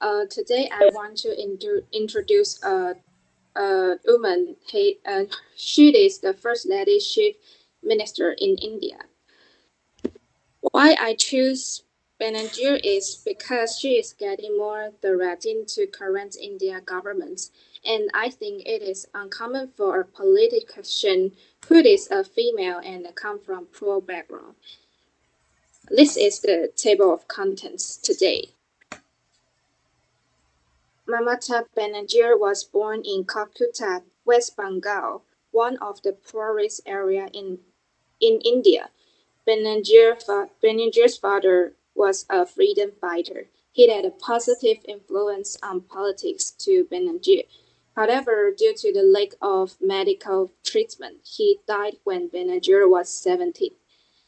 Today I want to introduce a woman. She is the first lady chief minister in India. Why I choose Benazir is because she is getting more direct into current India government, and I think it is uncommon for a politician who is a female and come from poor background. This is the table of contents today. Mamata Banerjee was born in Calcutta, West Bengal, one of the poorest areas in India. Banerjee's father was a freedom fighter. He had a positive influence on politics to Banerjee. However, due to the lack of medical treatment, he died when Banerjee was 17.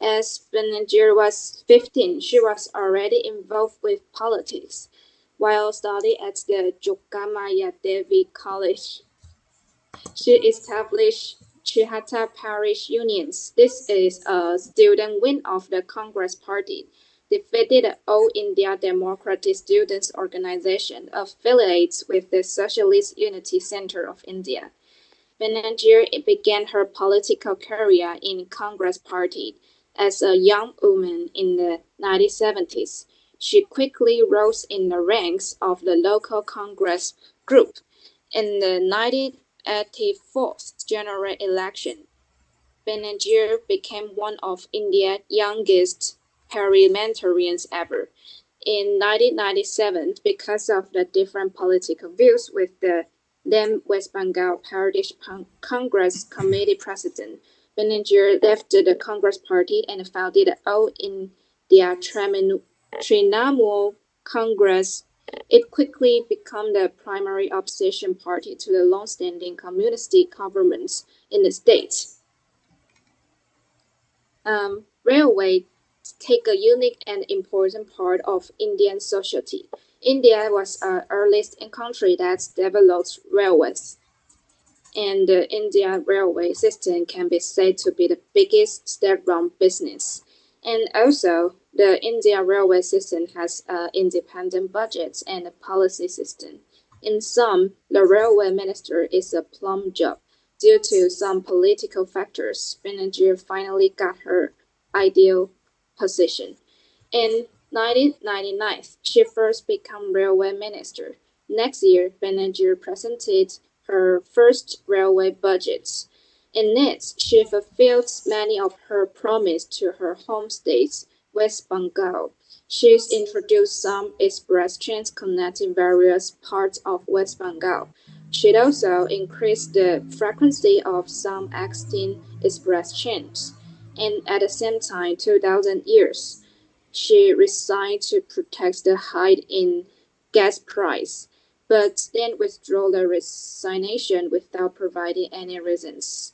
As Banerjee was 15, she was already involved with politics. While studying at the Jogamaya Devi College, she established Chihata Parish Unions. This is a student wing of the Congress Party, defeated the All India Democratic Students Organization, affiliates with the Socialist Unity Center of India. Banerjee began her political career in Congress Party as a young woman in the 1970s. She quickly rose in the ranks of the local Congress group. In the 1984 general election, Banerjee became one of India's youngest parliamentarians ever. In 1997, because of the different political views with the then West Bengal Pradesh Congress Committee President, Banerjee left the Congress Party and founded the All India Trinamool Congress. It quickly became the primary opposition party to the long-standing communist governments in the state. Railways take a unique and important part of Indian society. India was the earliest country that developed railways, and the Indian railway system can be said to be the biggest state-run business. And also, the Indian railway system has independent budgets and a policy system. In sum, the railway minister is a plum job. Due to some political factors, Banerjee finally got her ideal position. In 1999, she first became railway minister. Next year, Banerjee presented her first railway budget. In it, she fulfilled many of her promises to her home state, West Bengal. She introduced some express trains connecting various parts of West Bengal. She also increased the frequency of some existing express trains. And at the same time, 2000 years, she resigned to protect the hike in gas price, but then withdrew the resignation without providing any reasons.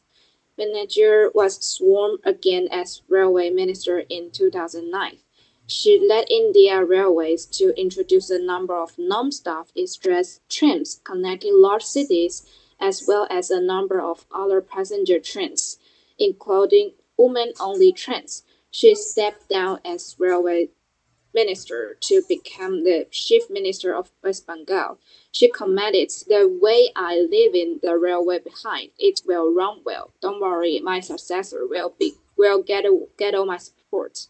Banerjee was sworn again as railway minister in 2009. She led India Railways to introduce a number of non-stop express trains connecting large cities, as well as a number of other passenger trains, including women-only trains. She stepped down as railway minister to become the chief minister of West Bengal. She commented, "The way I live in the railway behind, it will run well. Don't worry, my successor will get all my support."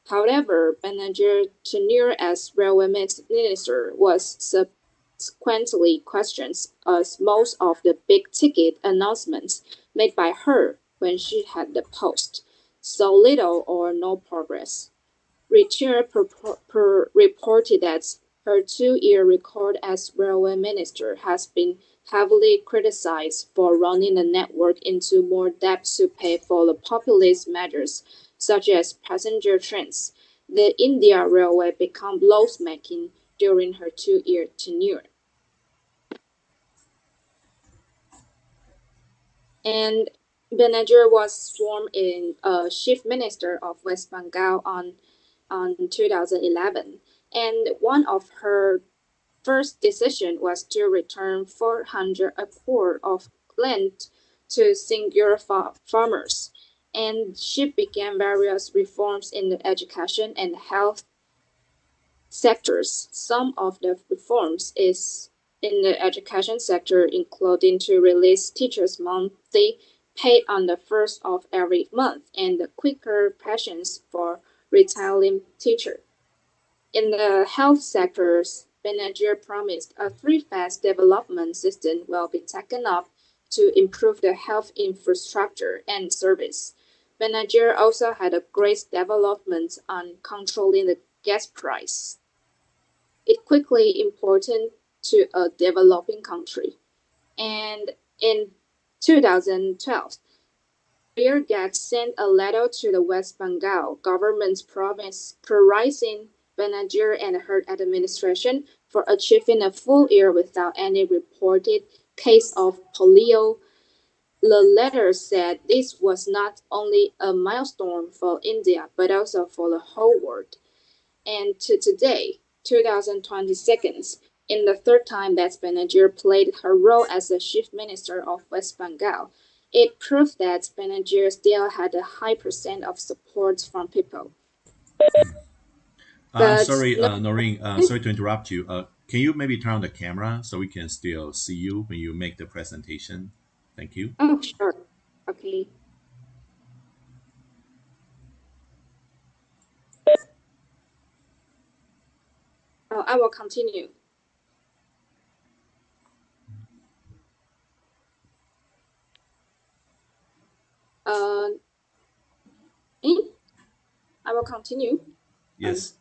However, Banerjee's tenure as railway minister was subsequently questioned, as most of the big-ticket announcements made by her when she had the post saw little or no progress. Richard reported that her 2-year record as railway minister has been heavily criticized for running the network into more debt to pay for the populist measures, such as passenger trains. The India Railway became loss-making during her 2-year tenure. And Banerjee was sworn in chief minister of West Bengal on 2011, and one of her first decision was to return 400 acre of land to singular farmers, and she began various reforms in the education and health sectors. Some of the reforms is in the education sector, including to release teachers' monthly paid on the first of every month and the quicker pensions for retiring teacher. In the health sectors, Benazir promised a three-phase development system will be taken up to improve the health infrastructure and service. Benazir also had a great development on controlling the gas price. It quickly important to a developing country. And in 2012, Birgat sent a letter to the West Bengal government's province praising Benazir and her administration for achieving a full year without any reported case of polio. The letter said this was not only a milestone for India but also for the whole world. And to today, 2022, in the third time that Benazir played her role as the chief minister of West Bengal, it proved that Benazir still had a high percent of support from people. I'm But sorry, no, Noreen. Sorry to interrupt you. Can you maybe turn on the camera so we can still see you when you make the presentation? Thank you. oh, sure. Okay. I will continue. Uh, eh? I will continue. Um, Yes.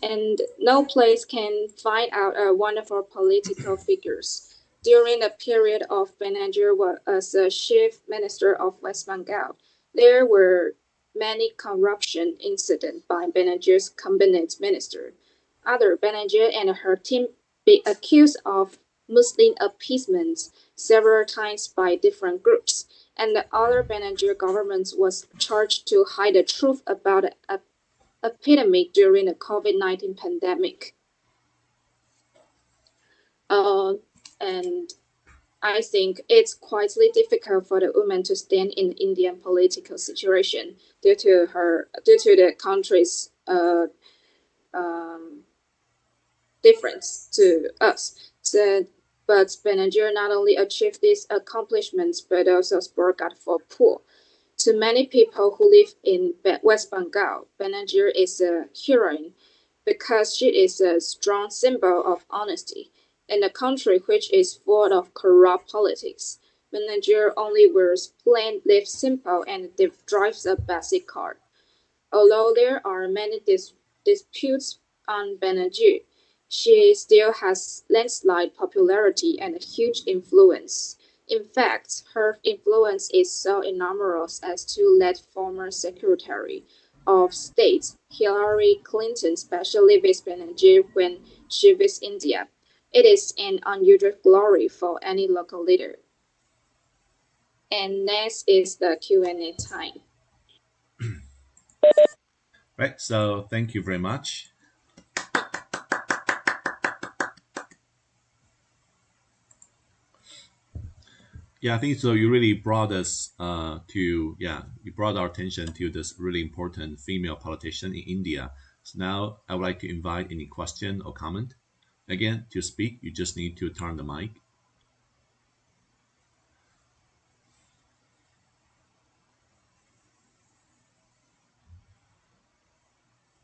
and no place can find out wonderful political figures. During the period of Benazir as a chief minister of West Bengal, there were many corruption incidents by Benazir's cabinet minister. Other Benazir and her team be accused of Muslim appeasement several times by different groups, and the other Benazir government was charged to hide the truth about a epidemic during the COVID-19 pandemic. Uh, and I think it's quite difficult for the woman to stand in Indian political situation due to the country's um, difference to us. So, but Benazir not only achieved these accomplishments but also spoke out for poor. To many people who live in West Bengal, Benazir is a heroine because she is a strong symbol of honesty. In a country which is full of corrupt politics, Benazir only wears plain, lives simple, and drives a basic car. Although there are many disputes on Benazir, she still has landslide popularity and a huge influence. In fact, her influence is so enormous as to let former Secretary of State Hillary Clinton specially visit Benazir when she visits India. It is an unusual glory for any local leader. And next is the Q&A time. Right. So thank you very much. Yeah, I think so. You really brought us to, yeah, you brought our attention to this really important female politician in India. So now I would like to invite any question or comment. Again, to speak, you just need to turn the mic.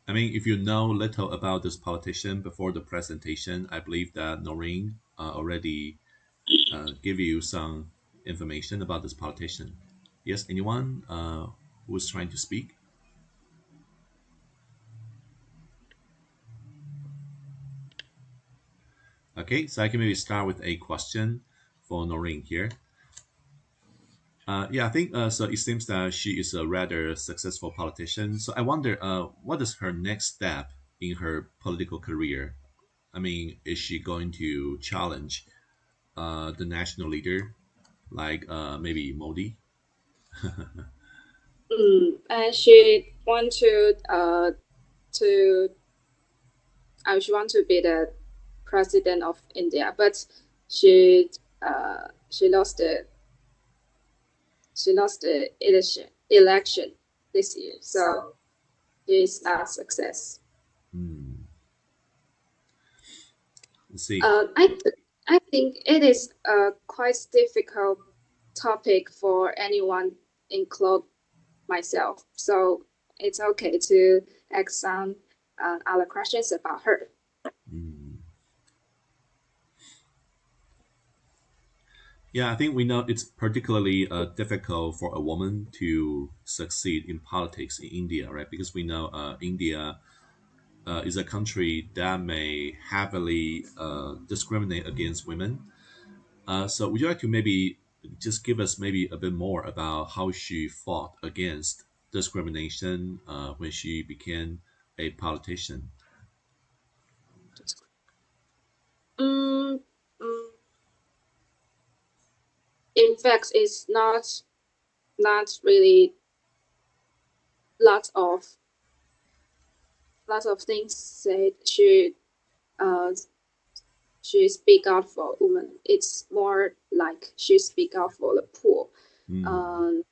I mean, if you know little about this politician before the presentation, I believe that Noreen already gave you some information about this politician. Yes, anyone who's trying to speak? Okay, so I can maybe start with a question for Noreen here. Yeah, I think so. It seems that she is a rather successful politician. So I wonder, what is her next step in her political career? I mean, is she going to challenge the national leader, like maybe Modi? And she want to she want to be the president of India, but she she lost the election this year, so she is not a success. Hmm. Let's see. I think it is a quite difficult topic for anyone, include myself. So it's okay to ask some other questions about her. Mm. Yeah, I think we know it's particularly difficult for a woman to succeed in politics in India, right? Because we know India is a country that may heavily discriminate against women. So would you like to maybe just give us maybe a bit more about how she fought against discrimination when she became a politician? Mm, mm, in fact, it's not really lots of lots of things said. Uh she speak out for women. It's more like she speak out for the poor. Mm, Um,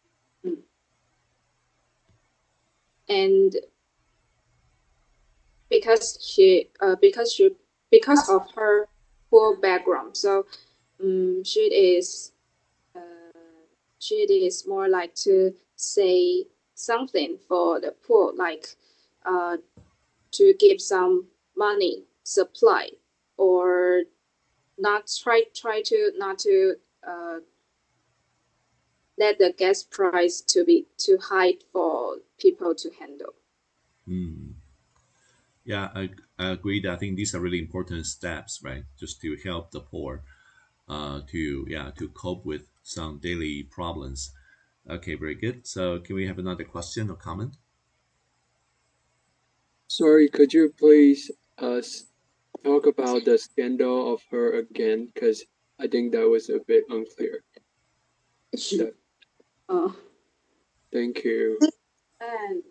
and because because of her poor background, so she is uh, she is more like to say something for the poor, like uh, to give some money supply, or not try to not to let the gas price to be too high for people to handle. mm. Yeah, I agree that I think these are really important steps, right? Just to help the poor to yeah to cope with some daily problems. Okay, very good. So can we have another question or comment? Sorry, could you please talk about the scandal of her again? Because I think that was a bit unclear. That, uh, thank you. and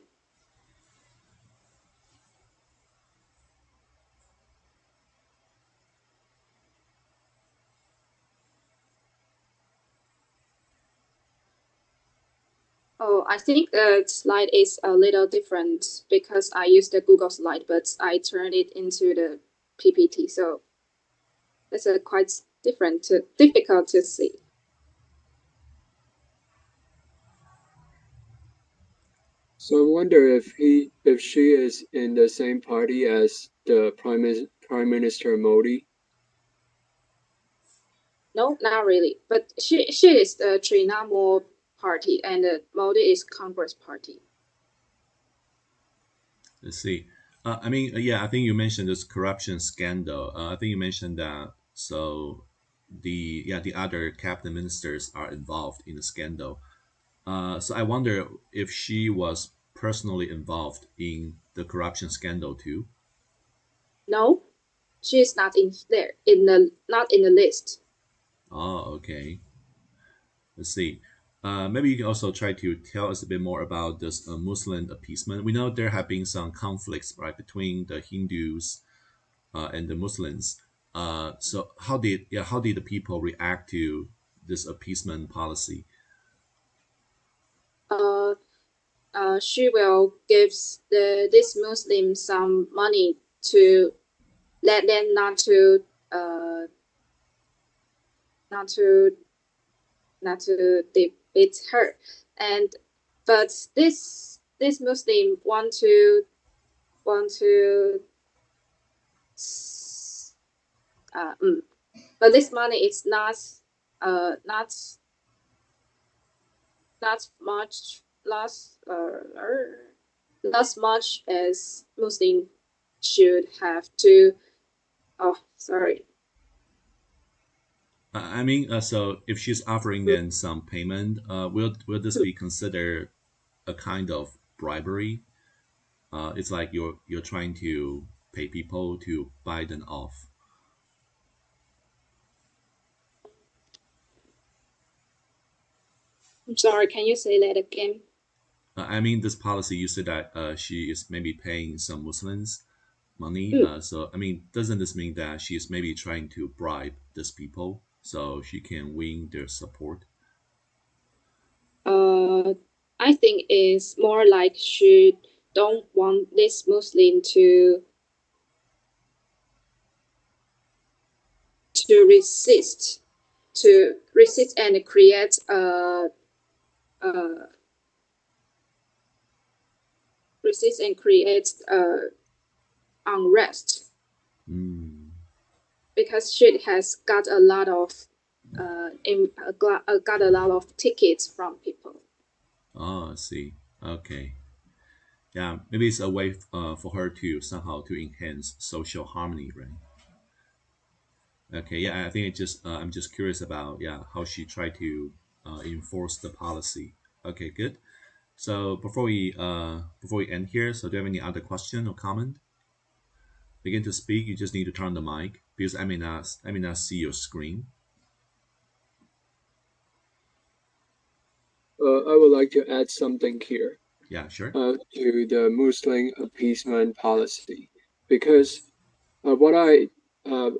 oh, I think the slide is a little different because I used the Google slide, but I turned it into the PPT, so it's a quite difficult to see. So I wonder if she is in the same party as the Prime Minister Modi. No, not really, but she is the Trinamool party, and the Modi is Congress party. Let's see. I mean, yeah, I think you mentioned this corruption scandal. I think you mentioned that. So the other cabinet ministers are involved in the scandal. So I wonder if she was personally involved in the corruption scandal too. No, she is not in there in the not in the list. Oh, okay. Let's see. Maybe you can also try to tell us a bit more about this Muslim appeasement. We know there have been some conflicts, right, between the Hindus and the Muslims. So how did the people react to this appeasement policy? Uh, she will give this Muslim some money to let them not to not to defeat her, and but this Muslim want to uh, mm, but this money is uh not not much not much as Muslim should have to. Oh, sorry. I mean, so if she's offering them some payment, will this be considered a kind of bribery? It's like you're trying to pay people to buy them off. I'm sorry. Can you say that again? I mean, this policy you said that she is maybe paying some Muslims money. Mm. So I mean, doesn't this mean that she is maybe trying to bribe these people so she can win their support? Uh, I think it's more like she don't want this Muslim to to resist and create uh, resist and create unrest Mm. because she has got a lot of got a lot of tickets from people. Oh, I see. Okay. Yeah, maybe it's a way for her to somehow to enhance social harmony, right? Okay. Yeah, I think I'm just curious about how she tried to enforce the policy. Okay, good. So before we end here, so do you have any other question or comment? Begin to speak. You just need to turn the mic because I may not see your screen. I would like to add something here Yeah, sure. to the Muslim appeasement policy because what I uh,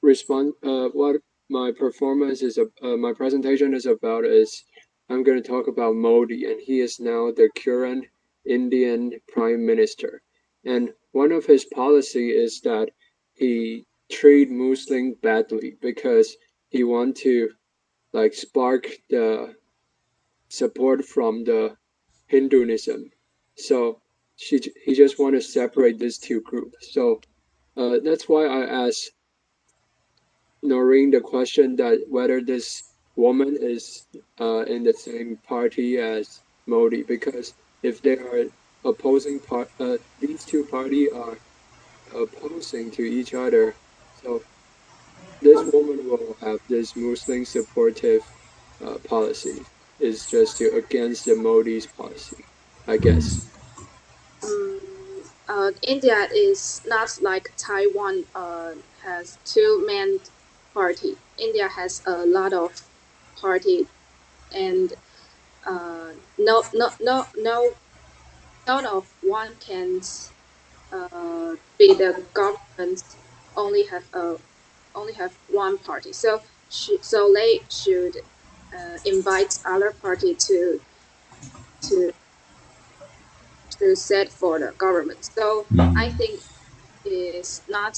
what my performance is, my presentation is about is I'm going to talk about Modi, and he is now the current Indian Prime Minister. And one of his policy is that he treat Muslim badly because he want to like spark the support from the Hinduism. So he just want to separate these two groups. So that's why I asked Noreen the question that whether this woman is in the same party as Modi, because if they are these two parties are opposing to each other, so this woman will have this Muslim supportive policy. Is just to against the Modi's policy, I guess. India is not like Taiwan has two main party. India has a lot of party and no none of one can be the government only have one party. So they should invite other party to to set for the government. So I Mm. think is not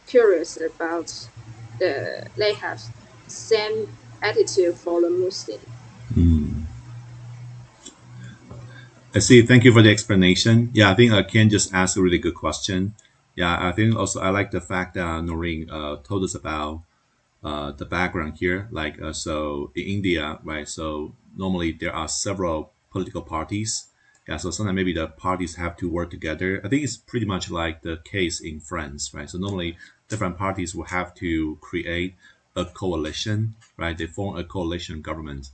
curious about they have same attitude for the Muslim. Mm. I see. Thank you for the explanation. Yeah, I think Ken just asked a really good question. Yeah, I think also I like the fact that Noreen told us about the background here. Like, so in India, right? So normally there are several political parties. Yeah, so sometimes maybe the parties have to work together. I think it's pretty much like the case in France, right? So normally different parties will have to create a coalition, right? They form a coalition government.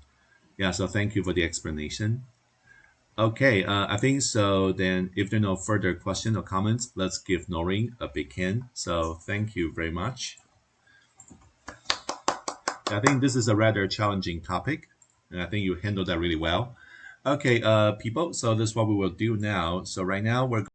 Yeah, so thank you for the explanation. Okay, I think so. Then, if there are no further questions or comments, let's give Noreen a big hand. So, thank you very much. I think this is a rather challenging topic, and I think you handled that really well. Okay, people. So this is what we will do now. So right now we're